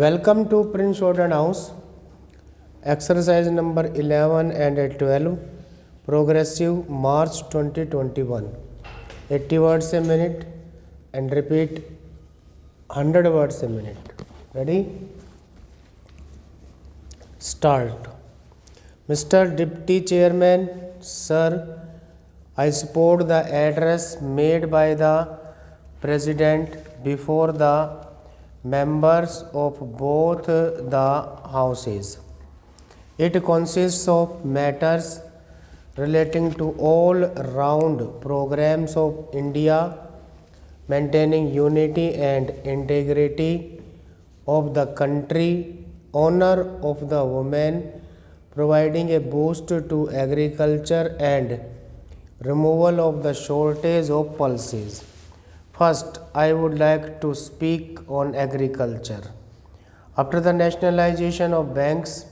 Welcome to Prince Jordan House. Exercise number 11 and 12. Progressive March 2021. 80 words a minute and repeat 100 words a minute. Ready? Start. Mr. Deputy Chairman, Sir, I support the address made by the President before the members of both the houses. It consists of matters relating to all round programs of India, maintaining unity and integrity of the country, honor of the women, providing a boost to agriculture and removal of the shortage of pulses. First, I would like to speak on agriculture. After the nationalization of banks,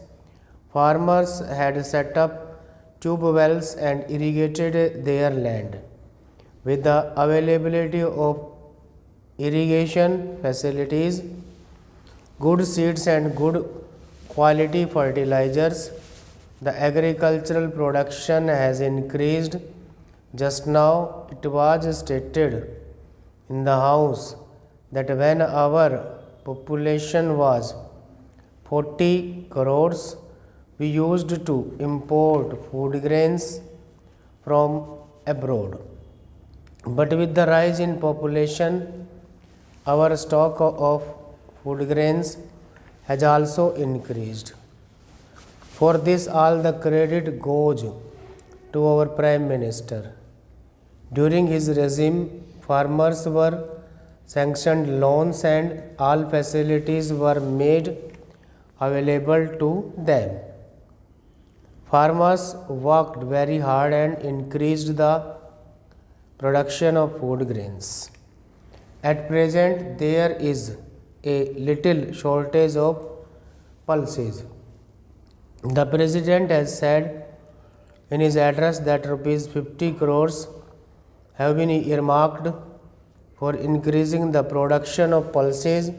farmers had set up tube wells and irrigated their land. With the availability of irrigation facilities, good seeds and good quality fertilizers, the agricultural production has increased. Just now it was stated in the house that when our population was 40 crores, we used to import food grains from abroad. But with the rise in population, our stock of food grains has also increased. For this, all the credit goes to our Prime Minister. During his regime, farmers were sanctioned loans and all facilities were made available to them. Farmers worked very hard and increased the production of food grains. At present, there is a little shortage of pulses. The President has said in his address that Rs 50 crores have been earmarked for increasing the production of pulses,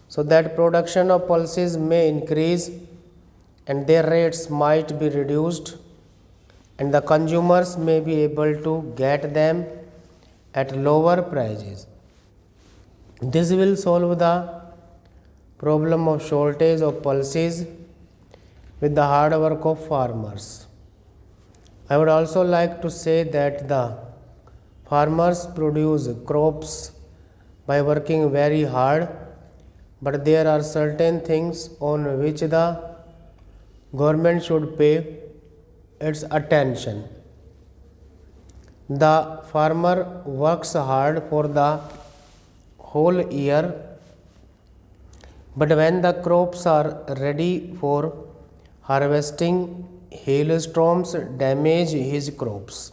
so that production of pulses may increase and their rates might be reduced and the consumers may be able to get them at lower prices. This will solve the problem of shortage of pulses with the hard work of farmers. I would also like to say that the farmers produce crops by working very hard, but there are certain things on which the government should pay its attention. The farmer works hard for the whole year, but when the crops are ready for harvesting, hailstorms damage his crops.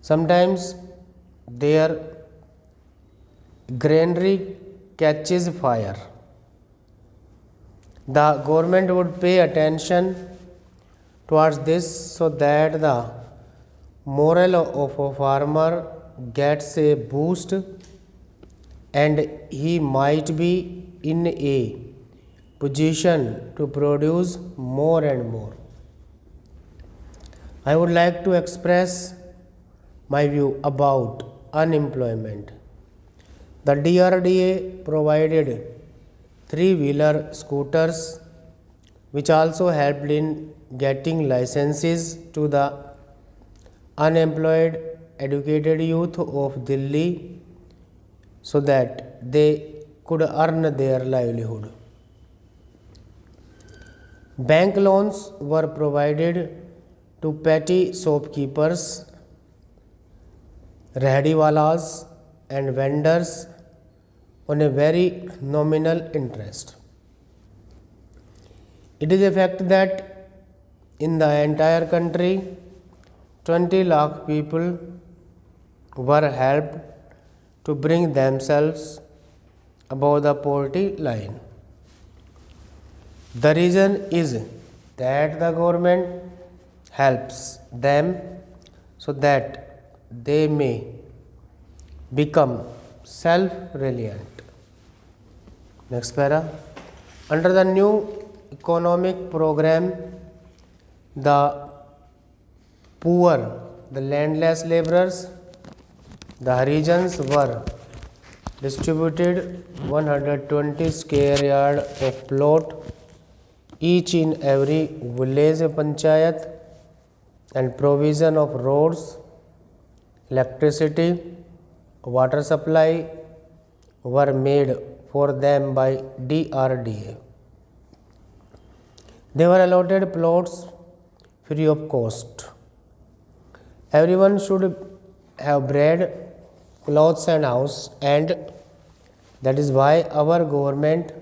Sometimes their granary catches fire. The government would pay attention towards this so that the morale of a farmer gets a boost and he might be in a position to produce more and more. I would like to express my view about unemployment. The DRDA provided three-wheeler scooters which also helped in getting licenses to the unemployed educated youth of Delhi so that they could earn their livelihood. Bank loans were provided to petty shopkeepers, rehdiwalas and vendors on a very nominal interest. It is a fact that in the entire country, 20 lakh people were helped to bring themselves above the poverty line. The reason is that the government helps them so that they may become self-reliant. Next para. Under the new economic program, the poor, the landless laborers, the Harijans were distributed 120 square yard of plot each in every village panchayat, and provision of roads, electricity, water supply were made for them by DRDA. They were allotted plots free of cost. Everyone should have bread, clothes and house, and that is why our government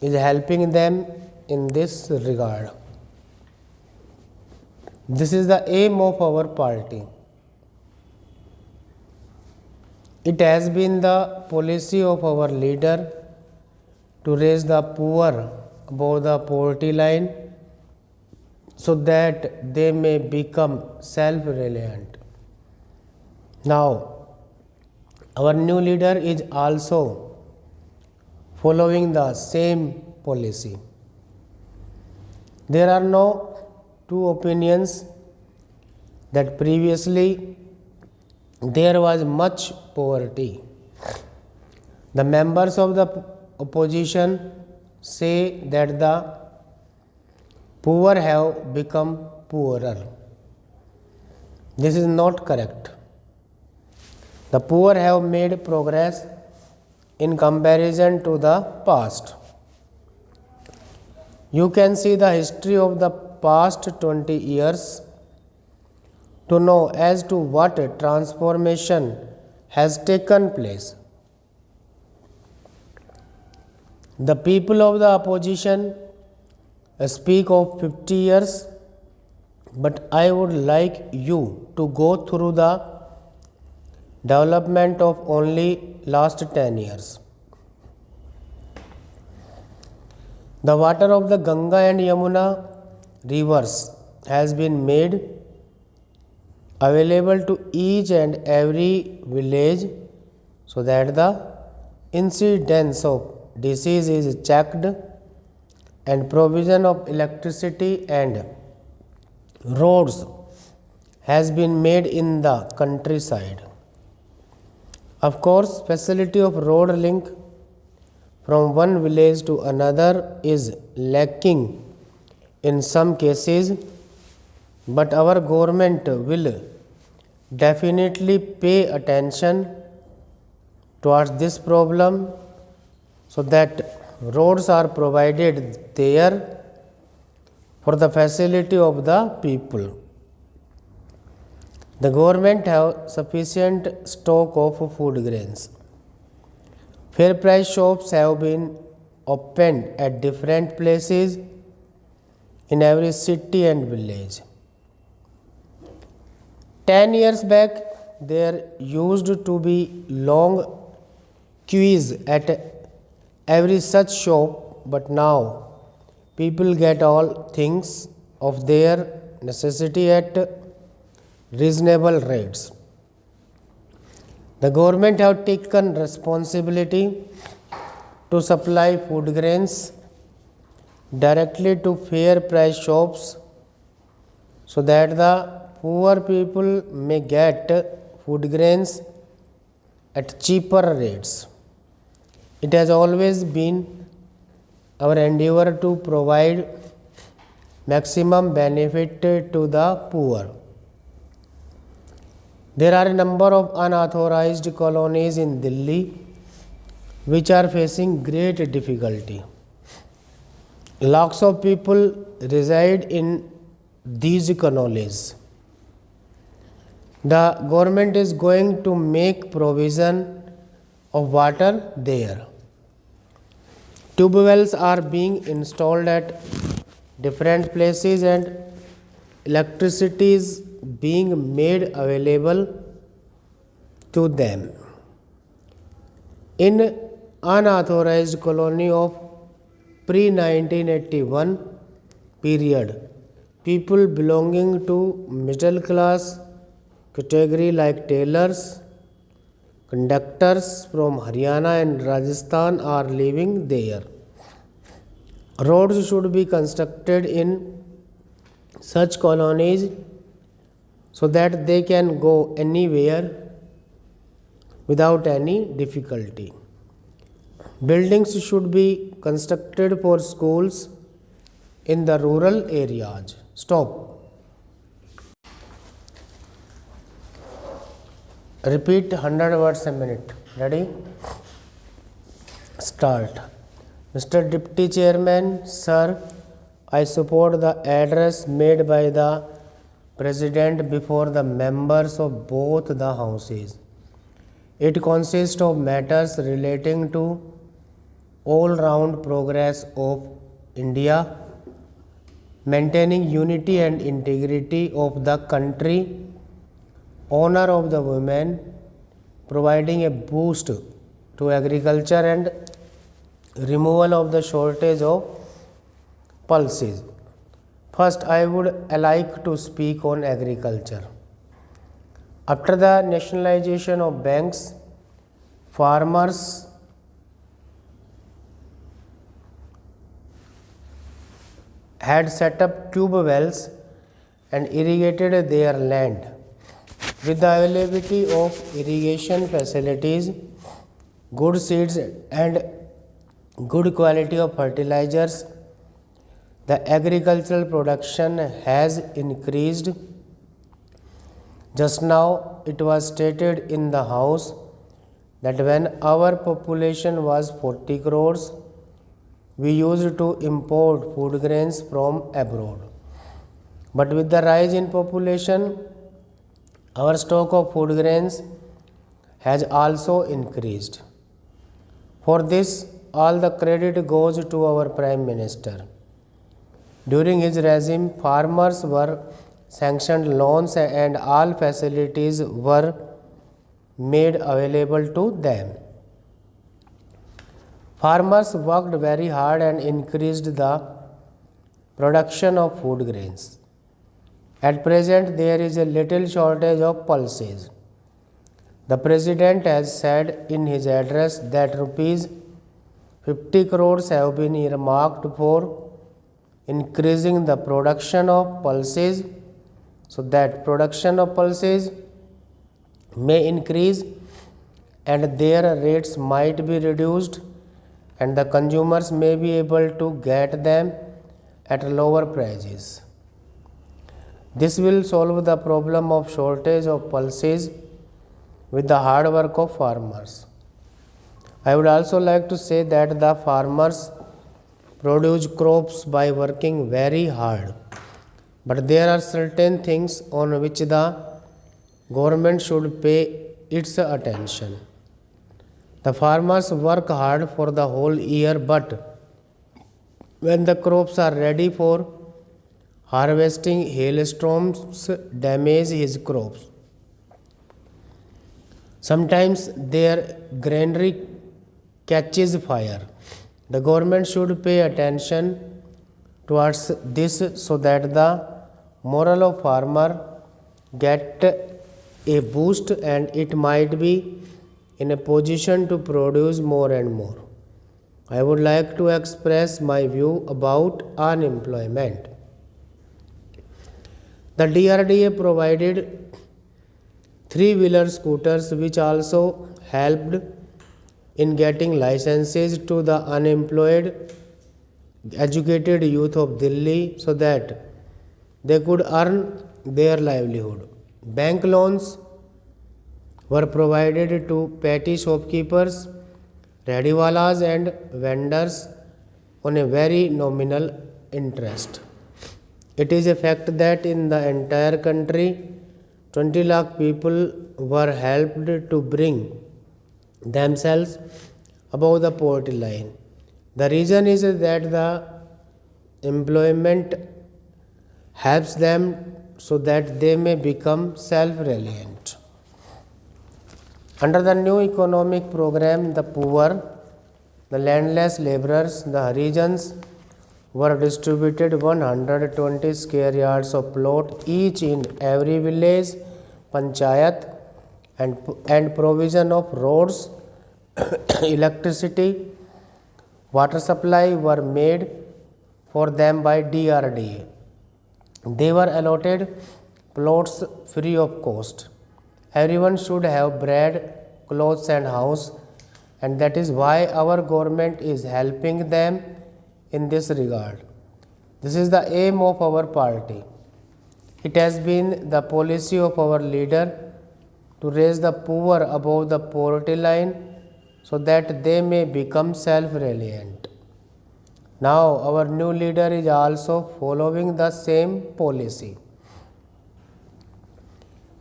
is helping them in this regard. This is the aim of our party. It has been the policy of our leader to raise the poor above the poverty line so that they may become self-reliant. Now, our new leader is also following the same policy. There are no two opinions that previously there was much poverty. The members of the opposition say that the poor have become poorer. This is not correct. The poor have made progress in comparison to the past. You can see the history of the past 20 years to know as to what transformation has taken place. The people of the opposition speak of 50 years, but I would like you to go through the development of only last 10 years. The water of the Ganga and Yamuna rivers has been made available to each and every village so that the incidence of disease is checked, and provision of electricity and roads has been made in the countryside. Of course, facility of road link from one village to another is lacking in some cases, but our government will definitely pay attention towards this problem so that roads are provided there for the facility of the people. The government have sufficient stock of food grains. Fair price shops have been opened at different places in every city and village. 10 years back, there used to be long queues at every such shop, but now people get all things of their necessity at reasonable rates. The government have taken responsibility to supply food grains directly to fair price shops so that the poor people may get food grains at cheaper rates. It has always been our endeavor to provide maximum benefit to the poor. There are a number of unauthorized colonies in Delhi which are facing great difficulty. Lakhs of people reside in these colonies. The government is going to make provision of water there. Tube wells are being installed at different places and electricity is being made available to them. In unauthorized colony of pre-1981 period, people belonging to middle class category like tailors, Conductors from Haryana and Rajasthan are living there. Roads should be constructed in such colonies so that they can go anywhere without any difficulty. Buildings should be constructed for schools in the rural areas. Stop. Repeat 100 words a minute. Ready? Start. Mr. Deputy Chairman, sir, I support the address made by the President before the members of both the houses. It consists of matters relating to all-round progress of India, maintaining unity and integrity of the country, honor of the women, providing a boost to agriculture and removal of the shortage of pulses. First, I would like to speak on agriculture. After the nationalization of banks, farmers had set up tube wells and irrigated their land. With the availability of irrigation facilities, good seeds and good quality of fertilizers, the agricultural production has increased. Just now it was stated in the House that when our population was 40 crores, we used to import food grains from abroad. But with the rise in population, our stock of food grains has also increased. For this, all the credit goes to our Prime Minister. During his regime, farmers were sanctioned loans and all facilities were made available to them. Farmers worked very hard and increased the production of food grains. At present, there is a little shortage of pulses. The President has said in his address that rupees 50 crores have been earmarked for increasing the production of pulses so that production of pulses may increase and their rates might be reduced and the consumers may be able to get them at lower prices. This will solve the problem of shortage of pulses with the hard work of farmers. I would also like to say that the farmers produce crops by working very hard. But there are certain things on which the government should pay its attention. The farmers work hard for the whole year, but when the crops are ready for harvesting, hailstorms damage his crops. Sometimes their granary catches fire. The government should pay attention towards this so that the morale of farmer get a boost and it might be in a position to produce more and more. I would like to express my view about unemployment. The DRDA provided three-wheeler scooters which also helped in getting licenses to the unemployed educated youth of Delhi so that they could earn their livelihood. Bank loans were provided to petty shopkeepers, rediwalas and vendors on a very nominal interest. It is a fact that in the entire country, 20 lakh people were helped to bring themselves above the poverty line. The reason is that the employment helps them so that they may become self-reliant. Under the new economic program, the poor, the landless laborers, the Harijans were distributed 120 square yards of plot each in every village, panchayat and provision of roads, electricity, water supply were made for them by DRDA. They were allotted plots free of cost. Everyone should have bread, clothes, and house, and that is why our government is helping them in this regard. This is the aim of our party. It has been the policy of our leader to raise the poor above the poverty line so that they may become self-reliant. Now, our new leader is also following the same policy.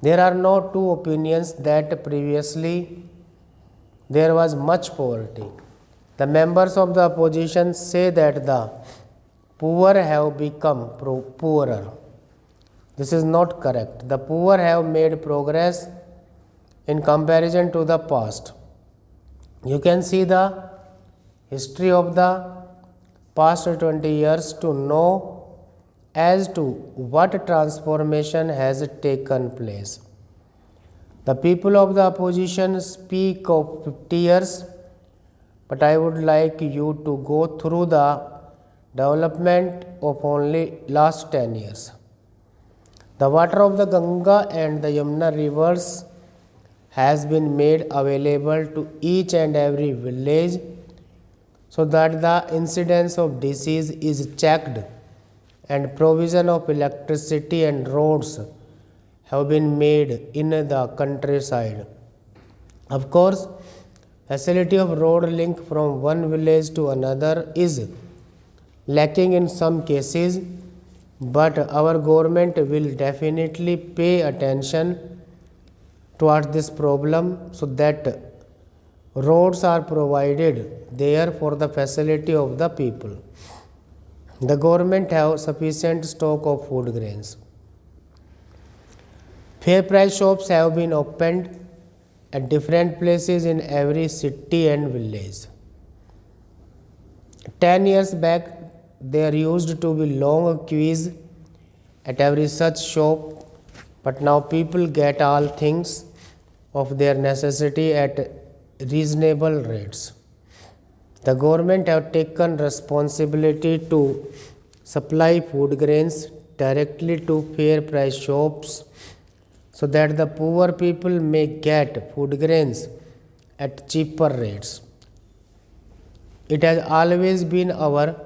There are no two opinions that previously there was much poverty. The members of the opposition say that the poor have become poorer. This is not correct. The poor have made progress in comparison to the past. You can see the history of the past 20 years to know as to what transformation has taken place. The people of the opposition speak of 50 years, but I would like you to go through the development of only last 10 years. The water of the Ganga and the Yamuna rivers has been made available to each and every village so that the incidence of disease is checked, and provision of electricity and roads have been made in the countryside. Of course, facility of road link from one village to another is lacking in some cases, but our government will definitely pay attention towards this problem so that roads are provided there for the facility of the people. The government have sufficient stock of food grains. Fair price shops have been opened at different places in every city and village. 10 years back, there used to be long queues at every such shop, but now people get all things of their necessity at reasonable rates. The government have taken responsibility to supply food grains directly to fair price shops so that the poor people may get food grains at cheaper rates. It has always been our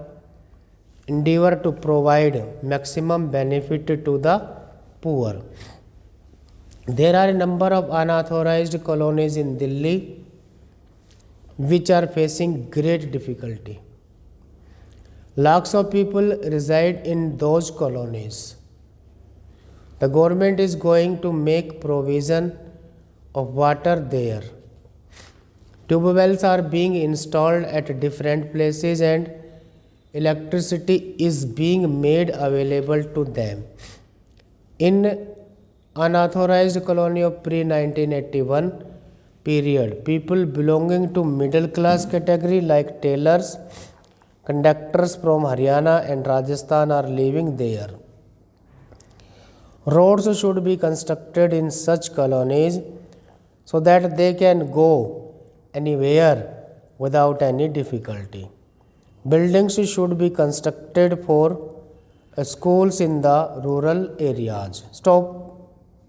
endeavor to provide maximum benefit to the poor. There are a number of unauthorized colonies in Delhi which are facing great difficulty. Lakhs of people reside in those colonies. The government is going to make provision of water there. Tube wells are being installed at different places and electricity is being made available to them. In unauthorized colony of pre-1981 period, people belonging to middle class category like tailors, conductors from Haryana and Rajasthan are living there. Roads should be constructed in such colonies so that they can go anywhere without any difficulty. Buildings should be constructed for schools in the rural areas. Stop.